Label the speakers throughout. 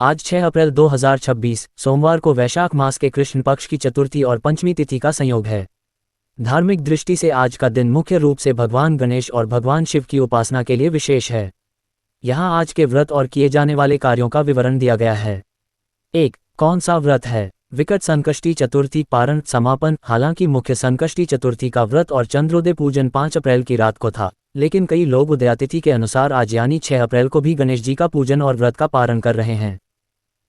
Speaker 1: आज 6 अप्रैल 2026 सोमवार को वैशाख मास के कृष्ण पक्ष की चतुर्थी और पंचमी तिथि का संयोग है। धार्मिक दृष्टि से आज का दिन मुख्य रूप से भगवान गणेश और भगवान शिव की उपासना के लिए विशेष है। यहाँ आज के व्रत और किए जाने वाले कार्यों का विवरण दिया गया है। 1. कौन सा व्रत है? विकट संकष्टी चतुर्थी पारण समापन। हालांकि मुख्य संकष्टी चतुर्थी का व्रत और चंद्रोदय पूजन 5 अप्रैल की रात को था, लेकिन कई लोग उदयातिथि के अनुसार आज यानी 6 अप्रैल को भी गणेश जी का पूजन और व्रत का पारण कर रहे हैं।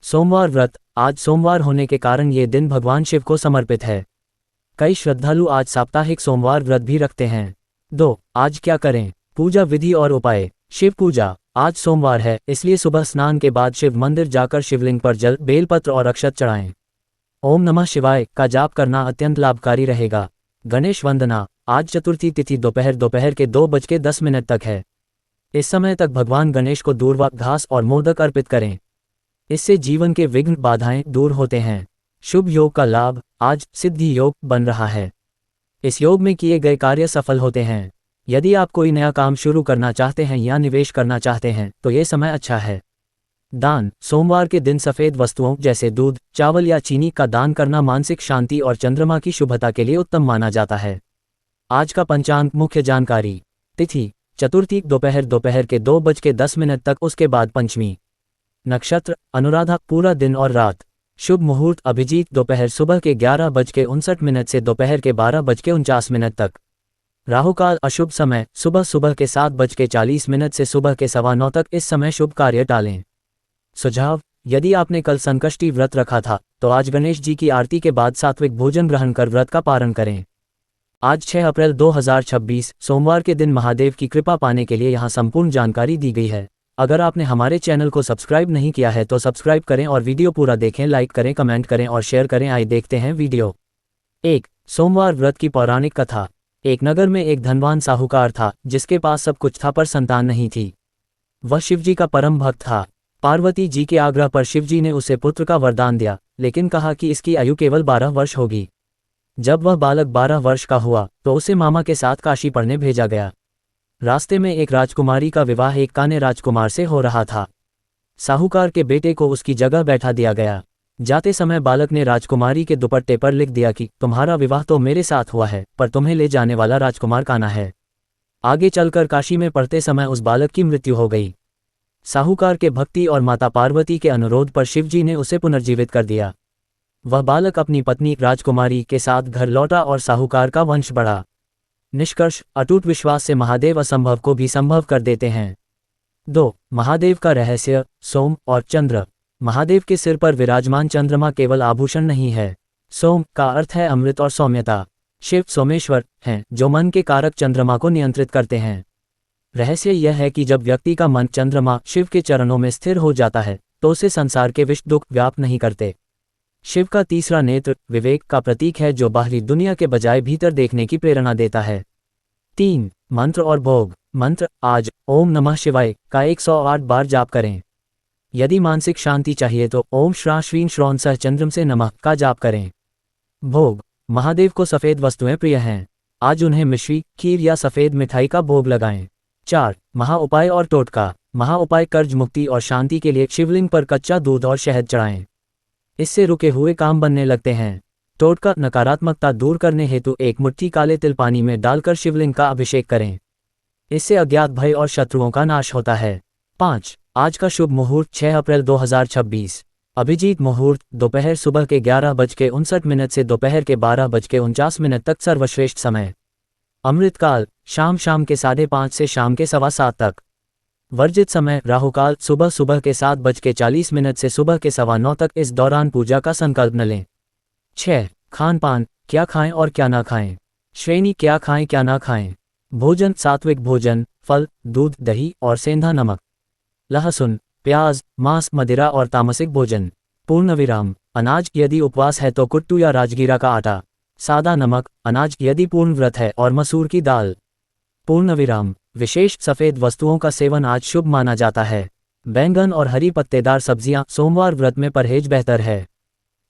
Speaker 1: सोमवार व्रत। आज सोमवार होने के कारण ये दिन भगवान शिव को समर्पित है। कई श्रद्धालु आज साप्ताहिक सोमवार व्रत भी रखते हैं। 2. आज क्या करें? पूजा विधि और उपाय। शिव पूजा। आज सोमवार है, इसलिए सुबह स्नान के बाद शिव मंदिर जाकर शिवलिंग पर जल, बेलपत्र और अक्षत चढ़ाएं। ओम नमः शिवाय का जाप करना अत्यंत लाभकारी रहेगा। गणेश वंदना। आज चतुर्थी तिथि दोपहर के 2:10 तक है। इस समय तक भगवान गणेश को दूर्वा, घास और मोदक अर्पित करें। इससे जीवन के विघ्न बाधाएं दूर होते हैं। शुभ योग का लाभ। आज सिद्धि योग बन रहा है। इस योग में किए गए कार्य सफल होते हैं। यदि आप कोई नया काम शुरू करना चाहते हैं या निवेश करना चाहते हैं तो ये समय अच्छा है। दान। सोमवार के दिन सफ़ेद वस्तुओं जैसे दूध, चावल या चीनी का दान करना मानसिक शांति और चंद्रमा की शुभता के लिए उत्तम माना जाता है। आज का पंचांग मुख्य जानकारी। तिथि चतुर्थी दोपहर के 2:10 तक, उसके बाद पंचमी। नक्षत्र अनुराधा पूरा दिन और रात। शुभ मुहूर्त अभिजीत दोपहर सुबह के 11:59 से दोपहर के 12:49 तक। राहुकाल अशुभ समय सुबह के 7:40 से सुबह के 9:15 तक। इस समय शुभ कार्य टालें। सुझाव। यदि आपने कल संकष्टी व्रत रखा था तो आज गणेश जी की आरती के बाद सात्विक भोजन ग्रहण कर व्रत का पारण करें। आज 6 अप्रैल 2026 सोमवार के दिन महादेव की कृपा पाने के लिए यहाँ संपूर्ण जानकारी दी गई है। अगर आपने हमारे चैनल को सब्सक्राइब नहीं किया है तो सब्सक्राइब करें और वीडियो पूरा देखें, लाइक करें, कमेंट करें और शेयर करें। आइए देखते हैं वीडियो। 1. सोमवार व्रत की पौराणिक कथा। एक नगर में एक धनवान साहूकार था जिसके पास सब कुछ था पर संतान नहीं थी। वह शिवजी का परम भक्त था। पार्वती जी के आग्रह पर शिवजी ने उसे पुत्र का वरदान दिया, लेकिन कहा कि इसकी आयु केवल 12 वर्ष होगी। जब वह बालक 12 वर्ष का हुआ तो उसे मामा के साथ काशी पढ़ने भेजा गया। रास्ते में एक राजकुमारी का विवाह एक काने राजकुमार से हो रहा था। साहूकार के बेटे को उसकी जगह बैठा दिया गया। जाते समय बालक ने राजकुमारी के दुपट्टे पर लिख दिया कि तुम्हारा विवाह तो मेरे साथ हुआ है, पर तुम्हें ले जाने वाला राजकुमार काना है। आगे चलकर काशी में पढ़ते समय उस बालक की मृत्यु हो गई। साहूकार के भक्ति और माता पार्वती के अनुरोध पर शिवजी ने उसे पुनर्जीवित कर दिया। वह बालक अपनी पत्नी राजकुमारी के साथ घर लौटा और साहूकार का वंश बढ़ा। निष्कर्ष। अटूट विश्वास से महादेव असंभव को भी संभव कर देते हैं। 2. महादेव का रहस्य। सोम और चंद्र। महादेव के सिर पर विराजमान चंद्रमा केवल आभूषण नहीं है। सोम का अर्थ है अमृत और सौम्यता। शिव सोमेश्वर हैं जो मन के कारक चंद्रमा को नियंत्रित करते हैं। रहस्य यह है कि जब व्यक्ति का मन चंद्रमा शिव के चरणों में स्थिर हो जाता है तो उसे संसार के विष दुख व्याप नहीं करते। शिव का तीसरा नेत्र विवेक का प्रतीक है जो बाहरी दुनिया के बजाय भीतर देखने की प्रेरणा देता है। 3. मंत्र और भोग। मंत्र। आज ओम नमः शिवाय का 108 बार जाप करें। यदि मानसिक शांति चाहिए तो ओम श्रा श्रीं श्रौन सह चंद्रम से नमः का जाप करें। भोग। महादेव को सफ़ेद वस्तुएं प्रिय हैं। आज उन्हें मिश्री, खीर या सफ़ेद मिठाई का भोग लगाएं। 4. महा उपाय और टोटका। महा उपाय कर्ज मुक्ति और शांति के लिए शिवलिंग पर कच्चा दूध और शहद चढ़ाएं। इससे रुके हुए काम बनने लगते हैं। टोटका। नकारात्मकता दूर करने हेतु एक मुट्ठी काले तिल पानी में डालकर शिवलिंग का अभिषेक करें। इससे अज्ञात भय और शत्रुओं का नाश होता है। 5. आज का शुभ मुहूर्त 6 अप्रैल 2026। अभिजीत मुहूर्त दोपहर सुबह के 11:59 से दोपहर के 12:49 तक सर्वश्रेष्ठ समय। अमृतकाल शाम के 5:30 से शाम के 7:15 तक। वर्जित समय राहुकाल सुबह के 7:40 से सुबह के 9:15 तक। इस दौरान पूजा का संकल्प न लें। 6. खान पान। क्या खाएं और क्या ना खाएं। श्रेणी। क्या खाएं क्या ना खाएं। भोजन। सात्विक भोजन, फल, दूध, दही और सेंधा नमक, लहसुन, प्याज, मांस, मदिरा और तामसिक भोजन। पूर्ण विराम। अनाज यदि उपवास है तो कुट्टू या राजगीरा का आटा। सादा नमक। अनाज यदि पूर्ण व्रत है और मसूर की दाल। पूर्ण विराम। विशेष सफ़ेद वस्तुओं का सेवन आज शुभ माना जाता है। बैंगन और हरी पत्तेदार सब्जियां। सोमवार व्रत में परहेज बेहतर है।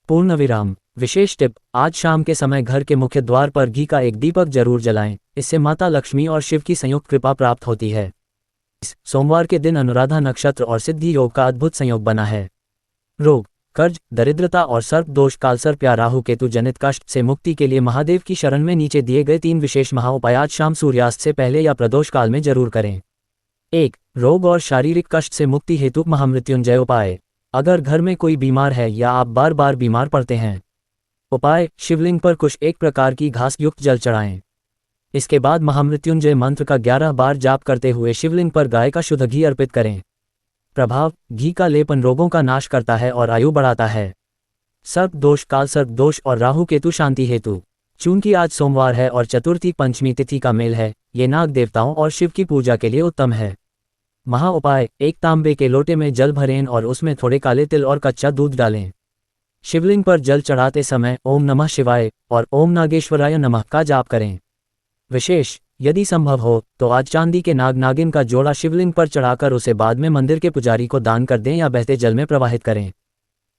Speaker 1: पूर्ण विराम। विशेष टिप। आज शाम के समय घर के मुख्य द्वार पर घी का एक दीपक जरूर जलाएं, इससे माता लक्ष्मी और शिव की संयुक्त कृपा प्राप्त होती है। सोमवार के दिन अनुराधा नक्षत्र और सिद्धि योग का अद्भुत संयोग बना है। रोग, कर्ज, दरिद्रता और सर्प दोष, कालसर्प या राहु केतु जनित कष्ट से मुक्ति के लिए महादेव की शरण में नीचे दिए गए 3 विशेष महाउपाय आज शाम सूर्यास्त से पहले या प्रदोष काल में जरूर करें। 1. रोग और शारीरिक कष्ट से मुक्ति हेतु महामृत्युंजय उपाय। अगर घर में कोई बीमार है या आप बार बार बीमार पड़ते हैं। उपाय: शिवलिंग पर कुछ एक प्रकार की घास युक्त जल चढ़ाएं। इसके बाद महामृत्युंजय मंत्र का 11 बार जाप करते हुए शिवलिंग पर गाय का शुद्ध घी अर्पित करें। प्रभाव: घी का लेपन रोगों का नाश करता है और आयु बढ़ाता है। सर्प दोष, कालसर्प दोष और राहु केतु शांति हेतु। चूंकि आज सोमवार है और चतुर्थी पंचमी तिथि का मेल है, ये नाग देवताओं और शिव की पूजा के लिए उत्तम है। महा उपाय: एक तांबे के लोटे में जल भरें और उसमें थोड़े काले तिल और कच्चा दूध डालें। शिवलिंग पर जल चढ़ाते समय ओम नमः शिवाय और ओम नागेश्वराय नमः का जाप करें। विशेष: यदि संभव हो तो आज चांदी के नाग नागिन का जोड़ा शिवलिंग पर चढ़ाकर उसे बाद में मंदिर के पुजारी को दान कर दें या बहते जल में प्रवाहित करें।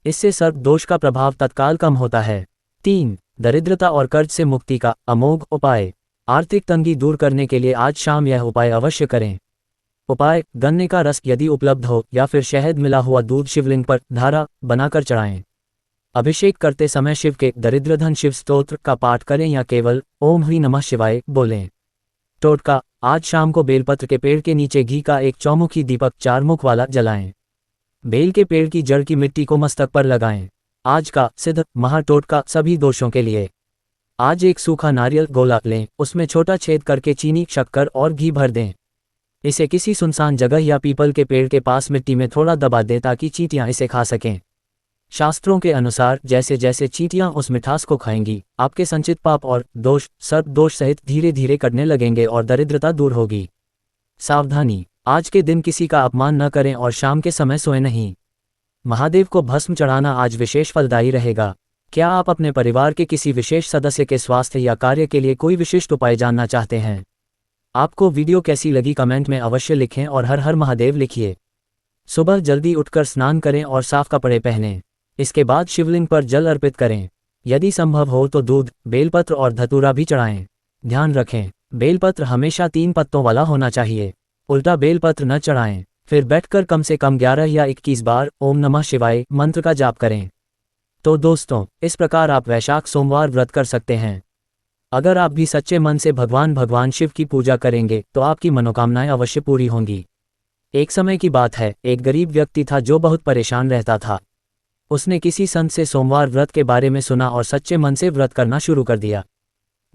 Speaker 1: इससे सर्प दोष का प्रभाव तत्काल कम होता है। 3. दरिद्रता और कर्ज से मुक्ति का अमोघ उपाय। आर्थिक तंगी दूर करने के लिए आज शाम यह उपाय अवश्य करें। उपाय: गन्ने का रस यदि उपलब्ध हो या फिर शहद मिला हुआ दूध शिवलिंग पर धारा बनाकर चढ़ाएं। अभिषेक करते समय शिव के दरिद्रधन शिव स्तोत्र का पाठ करें या केवल ओम ह्रीं नमः शिवाय बोलें। टोटका: आज शाम को बेलपत्र के पेड़ के नीचे घी का एक चौमुखी दीपक 4 मुख वाला जलाएं। बेल के पेड़ की जड़ की मिट्टी को मस्तक पर लगाएं। आज का सिद्ध महा टोटका सभी दोषों के लिए। आज एक सूखा नारियल गोला लें, उसमें छोटा छेद करके चीनी, शक्कर और घी भर दें। इसे किसी सुनसान जगह या पीपल के पेड़ के पास मिट्टी में थोड़ा दबा दें ताकि चींटियां इसे खा सकें। शास्त्रों के अनुसार जैसे जैसे चींटियां उस मिठास को खाएंगी, आपके संचित पाप और दोष, सर्प दोष सहित धीरे धीरे कटने लगेंगे और दरिद्रता दूर होगी। सावधानी: आज के दिन किसी का अपमान न करें और शाम के समय सोएं नहीं। महादेव को भस्म चढ़ाना आज विशेष फलदायी रहेगा। क्या आप अपने परिवार के किसी विशेष सदस्य के स्वास्थ्य या कार्य के लिए कोई विशिष्ट उपाय जानना चाहते हैं? आपको वीडियो कैसी लगी कमेंट में अवश्य लिखें और हर हर महादेव लिखिए। सुबह जल्दी उठकर स्नान करें और साफ कपड़े पहनें। इसके बाद शिवलिंग पर जल अर्पित करें। यदि संभव हो तो दूध, बेलपत्र और धतूरा भी चढ़ाएं। ध्यान रखें, बेलपत्र हमेशा 3 पत्तों वाला होना चाहिए। उल्टा बेलपत्र न चढ़ाएं। फिर बैठकर कम से कम 11 या 21 बार ओम नमः शिवाय मंत्र का जाप करें। तो दोस्तों, इस प्रकार आप वैशाख सोमवार व्रत कर सकते हैं। अगर आप भी सच्चे मन से भगवान शिव की पूजा करेंगे तो आपकी मनोकामनाएं अवश्य पूरी होंगी। एक समय की बात है, एक गरीब व्यक्ति था जो बहुत परेशान रहता था। उसने किसी संत से सोमवार व्रत के बारे में सुना और सच्चे मन से व्रत करना शुरू कर दिया।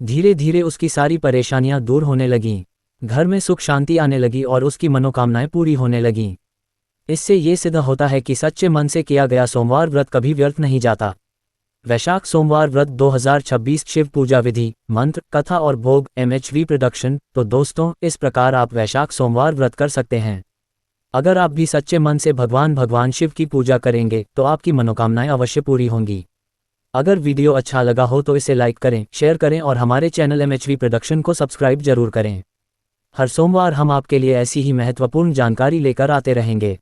Speaker 1: धीरे धीरे उसकी सारी परेशानियां दूर होने लगीं, घर में सुख शांति आने लगी और उसकी मनोकामनाएं पूरी होने लगीं। इससे ये सिद्ध होता है कि सच्चे मन से किया गया सोमवार व्रत कभी व्यर्थ नहीं जाता। वैशाख सोमवार व्रत 2026 शिव पूजा विधि, मंत्र, कथा और भोग MHV प्रोडक्शन। तो दोस्तों, इस प्रकार आप वैशाख सोमवार व्रत कर सकते हैं। अगर आप भी सच्चे मन से भगवान शिव की पूजा करेंगे तो आपकी मनोकामनाएं अवश्य पूरी होंगी। अगर वीडियो अच्छा लगा हो तो इसे लाइक करें, शेयर करें और हमारे चैनल MHV प्रोडक्शन को सब्सक्राइब जरूर करें। हर सोमवार हम आपके लिए ऐसी ही महत्वपूर्ण जानकारी लेकर आते रहेंगे।